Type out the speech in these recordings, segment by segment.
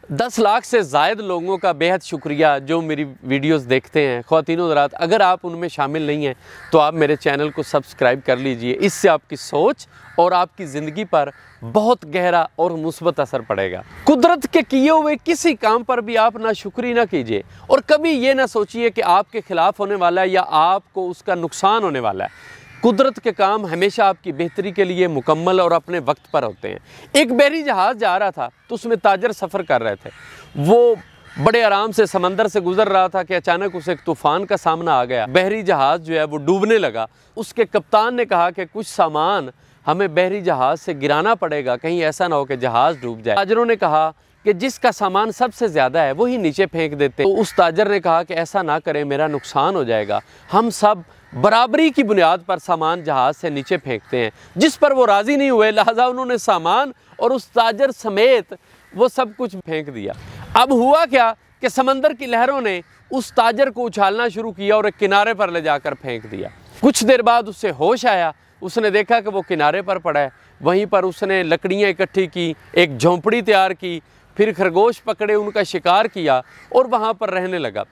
10 लाख से ज़ायद लोगों का बेहद शुक्रिया जो मेरी वीडियोस देखते हैं। ख़वातीन हज़रात, अगर आप उनमें शामिल नहीं हैं तो आप मेरे चैनल को सब्सक्राइब कर लीजिए। इससे आपकी सोच और आपकी ज़िंदगी पर बहुत गहरा और मुस्बत असर पड़ेगा। कुदरत के किए हुए किसी काम पर भी आप नाशुक्री ना कीजिए और कभी ये ना सोचिए कि आपके ख़िलाफ़ होने वाला है या आपको उसका नुकसान होने वाला है। कुदरत के काम हमेशा आपकी बेहतरी के लिए मुकम्मल और अपने वक्त पर होते हैं। एक बहरी जहाज़ जा रहा था तो उसमें ताजर सफ़र कर रहे थे। वो बड़े आराम से समंदर से गुजर रहा था कि अचानक उसे एक तूफ़ान का सामना आ गया। बहरी जहाज़ जो है वो डूबने लगा। उसके कप्तान ने कहा कि कुछ सामान हमें बहरी जहाज़ से गिराना पड़ेगा, कहीं ऐसा ना हो कि जहाज़ डूब जाए। ताजरों ने कहा कि जिसका सामान सबसे ज़्यादा है वही नीचे फेंक देते। तो उस ताजर ने कहा कि ऐसा ना करें, मेरा नुकसान हो जाएगा। हम सब बराबरी की बुनियाद पर सामान जहाज़ से नीचे फेंकते हैं, जिस पर वो राज़ी नहीं हुए। लिहाजा उन्होंने सामान और उस ताजर समेत वो सब कुछ फेंक दिया। अब हुआ क्या कि समंदर की लहरों ने उस ताजर को उछालना शुरू किया और एक किनारे पर ले जाकर फेंक दिया। कुछ देर बाद उससे होश आया। उसने देखा कि वो किनारे पर पड़ा है। वहीं पर उसने लकड़ियाँ इकट्ठी की, एक झोंपड़ी तैयार की, फिर खरगोश पकड़े, उनका शिकार किया और वहाँ पर रहने लगा।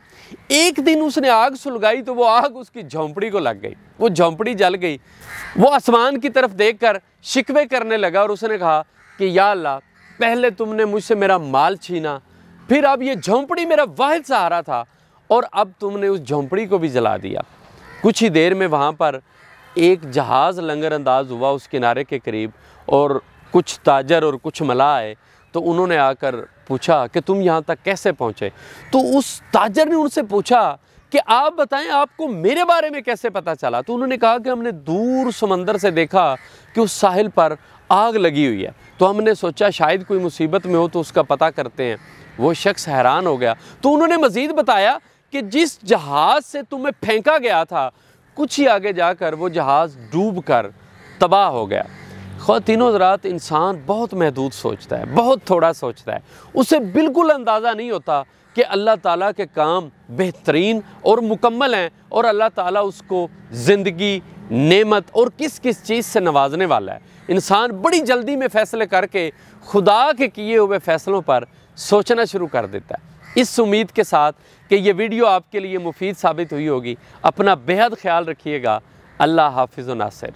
एक दिन उसने आग सुलगाई तो वो आग उसकी झोंपड़ी को लग गई। वो झोंपड़ी जल गई। वो आसमान की तरफ देखकर शिकवे करने लगा और उसने कहा कि या अल्लाह, पहले तुमने मुझसे मेरा माल छीना, फिर अब ये झोंपड़ी मेरा वाहिद सहारा था और अब तुमने उस झोंपड़ी को भी जला दिया। कुछ ही देर में वहाँ पर एक जहाज़ लंगर अंदाज हुआ उस किनारे के करीब और कुछ ताजर और कुछ मलाह आए। तो उन्होंने आकर पूछा कि तुम यहाँ तक कैसे पहुँचे। तो उस ताजर ने उनसे पूछा कि आप बताएं, आपको मेरे बारे में कैसे पता चला। तो उन्होंने कहा कि हमने दूर समंदर से देखा कि उस साहिल पर आग लगी हुई है, तो हमने सोचा शायद कोई मुसीबत में हो तो उसका पता करते हैं। वो शख्स हैरान हो गया। तो उन्होंने मज़ीद बताया कि जिस जहाज़ से तुम्हें फेंका गया था, कुछ ही आगे जाकर वो जहाज़ डूब कर तबाह हो गया। ख़वातीन हज़रात, इंसान बहुत महदूद सोचता है, बहुत थोड़ा सोचता है। उसे बिल्कुल अंदाज़ा नहीं होता कि अल्लाह ताला के काम बेहतरीन और मुकम्मल हैं और अल्लाह ताला उसको ज़िंदगी, नेमत और किस किस चीज़ से नवाजने वाला है। इंसान बड़ी जल्दी में फ़ैसले करके खुदा के किए हुए फ़ैसलों पर सोचना शुरू कर देता है। इस उम्मीद के साथ कि ये वीडियो आपके लिए मुफीद साबित हुई होगी, अपना बेहद ख्याल रखिएगा। अल्लाह हाफ़िज़ व नासिर।